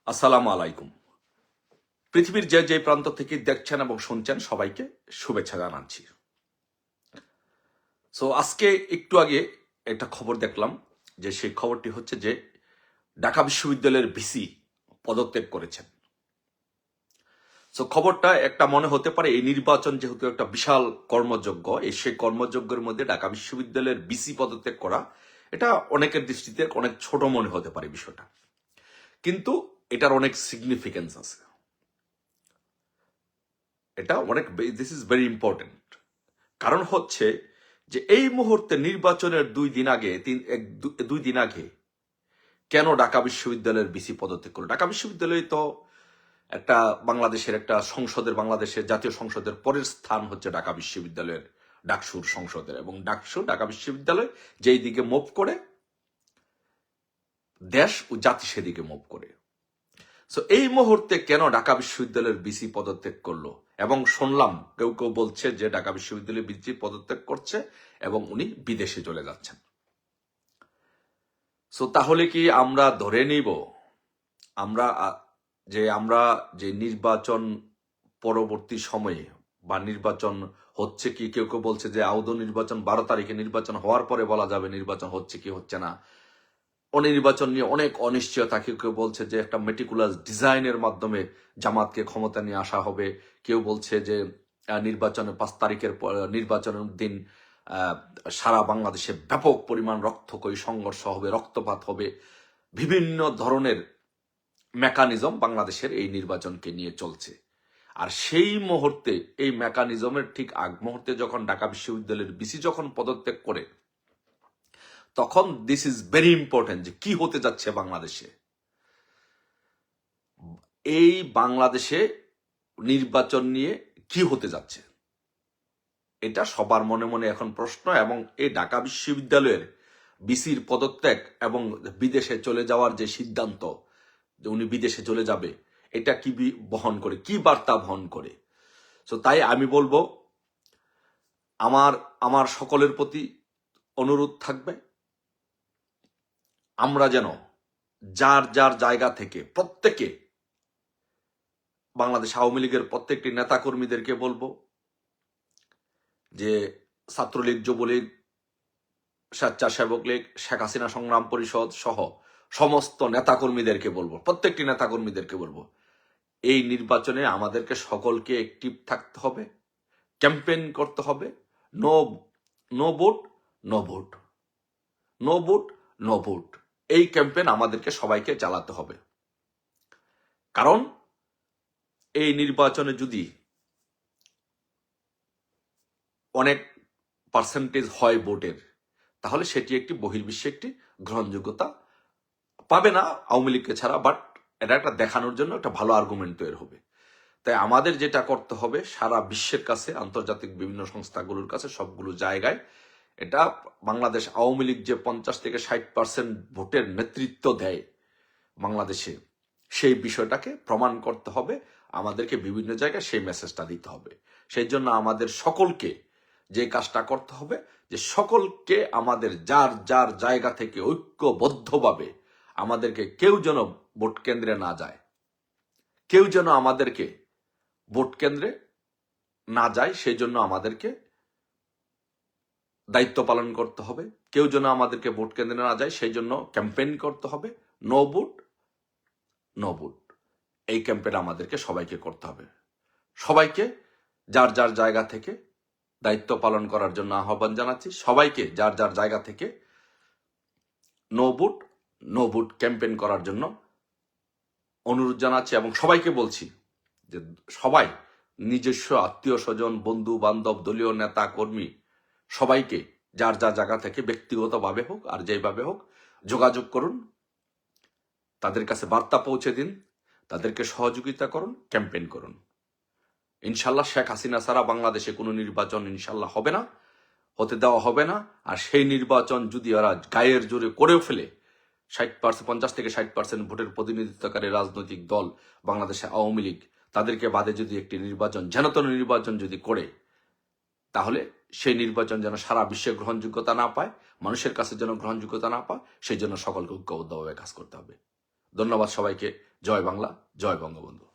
আসসালামু আলাইকুম। পৃথিবীর যে যে প্রান্ত থেকে দেখছেন এবং শুনছেন সবাইকে শুভেচ্ছা জানাচ্ছি। আজকে একটু আগে একটা খবর দেখলাম, যে সেই খবরটি হচ্ছে যে ঢাকা বিশ্ববিদ্যালয়ের ভিসি পদত্যাগ করেছেন। খবরটা একটা মনে হতে পারে, এই নির্বাচন যেহেতু একটা বিশাল কর্মযজ্ঞ, সেই কর্মযজ্ঞের মধ্যে ঢাকা বিশ্ববিদ্যালয়ের ভিসি পদত্যাগ করা, এটা অনেকের দৃষ্টিতে অনেক ছোট মনে হতে পারে বিষয়টা, কিন্তু এটার অনেক সিগনিফিকেন্স আছে। এটা অনেক, দিস ইজ ভেরি ইম্পর্টেন্ট। কারণ হচ্ছে যে এই মুহূর্তে নির্বাচনের দুই দিন আগে কেন ঢাকা বিশ্ববিদ্যালয়ের ভিসি পদত্যাগ করলো? ঢাকা বিশ্ববিদ্যালয় তো একটা বাংলাদেশের জাতীয় সংসদের পরের স্থান হচ্ছে ঢাকা বিশ্ববিদ্যালয়ের ডাকসুর সংসদের, এবং ঢাকা বিশ্ববিদ্যালয় যেই দিকে মুভ করে দেশ ও জাতি সেদিকে মুভ করে। এই মুহূর্তে কেন ঢাকা বিশ্ববিদ্যালয়ের ভিসি পদত্যাগ করলো? এবং শুনলাম কেউ কেউ বলছে যে ঢাকা বিশ্ববিদ্যালয়ের ভিসি পদত্যাগ করছে এবং উনি বিদেশে চলে যাচ্ছেন। তাহলে কি আমরা ধরে নিব আমরা যে নির্বাচন পরবর্তী সময়ে বা নির্বাচন হচ্ছে কি, কেউ কেউ বলছে যে আদৌ নির্বাচন 12 তারিখে নির্বাচন হওয়ার পরে বলা যাবে নির্বাচন হচ্ছে কি হচ্ছে না। নির্বাচন নিয়ে অনেক অনিশ্চয়তা। কেউ কেউ বলছে যে একটা মেটিকুলাস ডিজাইনের মাধ্যমে জামাতকে ক্ষমতা নিয়ে আসা হবে। কেউ বলছে যে নির্বাচনের 5 তারিখের নির্বাচনের দিন সারা বাংলাদেশে ব্যাপক পরিমাণ রক্তক্ষয়ী সংঘর্ষ হবে, রক্তপাত হবে। বিভিন্ন ধরনের মেকানিজম বাংলাদেশের এই নির্বাচনকে নিয়ে চলছে। আর সেই মুহূর্তে, এই মেকানিজমের ঠিক আগ মুহূর্তে যখন ঢাকা বিশ্ববিদ্যালয়ের ভিসি যখন পদত্যাগ করে, তখন দিস ইজ ভেরি ইম্পর্টেন্ট যে কি হতে যাচ্ছে বাংলাদেশে। এই বাংলাদেশে নির্বাচন নিয়ে কি হতে যাচ্ছে, এটা সবার মনে মনে এখন প্রশ্ন। এবং এই ঢাকা বিশ্ববিদ্যালয়ের ভিসির পদত্যাগ এবং বিদেশে চলে যাওয়ার যে সিদ্ধান্ত, যে উনি বিদেশে চলে যাবে, এটা কি বহন করে, কি বার্তা বহন করে? তাই আমি বলবো, আমার সকলের প্রতি অনুরোধ থাকবে, আমরা যেন যার যার জায়গা থেকে প্রত্যেকে, বাংলাদেশ আওয়ামী লীগের প্রত্যেকটি নেতাকর্মীদেরকে বলবো, যে ছাত্রলীগ, যুবলীগ, স্বেচ্ছাসেবক লীগ, শেখ হাসিনা সংগ্রাম পরিষদ সহ সমস্ত নেতাকর্মীদেরকে বলবো, প্রত্যেকটি নেতাকর্মীদেরকে বলবো, এই নির্বাচনে আমাদেরকে সকলকে অ্যাক্টিভ থাকতে হবে, ক্যাম্পেইন করতে হবে। No no vote, no vote, no vote, no vote, এই ক্যাম্পেইন আমাদেরকে সবাইকে চালাতে হবে। কারণ এই নির্বাচনে যদি অনেক পার্সেন্টেজ হয় ভোটের, তাহলে সেটি একটি বহির্বিশ্বে একটি গ্রহণযোগ্যতা পাবে না আওয়ামী লীগকে ছাড়া। বাট এটা একটা দেখানোর জন্য একটা ভালো আর্গুমেন্ট তৈরি হবে। তাই আমাদের যেটা করতে হবে, সারা বিশ্বের কাছে, আন্তর্জাতিক বিভিন্ন সংস্থাগুলোর কাছে, সবগুলো জায়গায়, এটা বাংলাদেশ আওয়ামী লীগ যে 50 থেকে 60% ভোটের নেতৃত্ব দেয় বাংলাদেশে, সেই বিষয়টাকে প্রমাণ করতে হবে। আমাদেরকে বিভিন্ন জায়গায় সেই মেসেজটা দিতে হবে। সেই জন্য আমাদের সকলকে যে কাজটা করতে হবে, যে সকলকে আমাদের যার যার জায়গা থেকে ঐক্যবদ্ধভাবে, আমাদেরকে কেউ যেন ভোট কেন্দ্রে না যায়, কেউ যেন আমাদেরকে ভোট কেন্দ্রে না যায়, সেই জন্য আমাদেরকে দায়িত্ব পালন করতে হবে। কেউ যেন আমাদেরকে ভোট কেন্দ্রে না যায়, সেই জন্য ক্যাম্পেইন করতে হবে। নো ভোট, নো ভোট, এই ক্যাম্পেইন আমাদেরকে সবাইকে করতে হবে। সবাইকে যার যার জায়গা থেকে দায়িত্ব পালন করার জন্য আহ্বান জানাচ্ছি। সবাইকে যার যার জায়গা থেকে no vote, no vote campaign করার জন্য অনুরোধ জানাচ্ছি। এবং সবাইকে বলছি যে সবাই নিজস্ব আত্মীয় স্বজন, বন্ধু বান্ধব, দলীয় নেতা কর্মী, সবাইকে যার যার জায়গা থেকে ব্যক্তিগতভাবে হোক আর যেভাবে হোক যোগাযোগ করুন, তাদের কাছে বার্তা পৌঁছে দিন, তাদেরকে সহযোগিতা করুন, ক্যাম্পেইন করুন। ইনশাল্লাহ শেখ হাসিনা ছাড়া বাংলাদেশে কোনো নির্বাচন ইনশাল্লাহ হবে না, হতে দেওয়া হবে না। আর সেই নির্বাচন যদি ওরা গায়ের জোরে করেও ফেলে, 50 থেকে 60% ভোটের প্রতিনিধিত্বকারী রাজনৈতিক দল বাংলাদেশে আওয়ামী লীগ, তাদেরকে বাদে যদি একটি নির্বাচন, যেনতেন নির্বাচন যদি করে, তাহলে সেই নির্বাচন যেন সারা বিশ্বে গ্রহণযোগ্যতা না পায়, মানুষের কাছে যেন গ্রহণযোগ্যতা না পায়, সেই জন্য সকলকে ঐক্যবদ্ধভাবে কাজ করতে হবে। ধন্যবাদ সবাইকে। জয় বাংলা, জয় বঙ্গবন্ধু।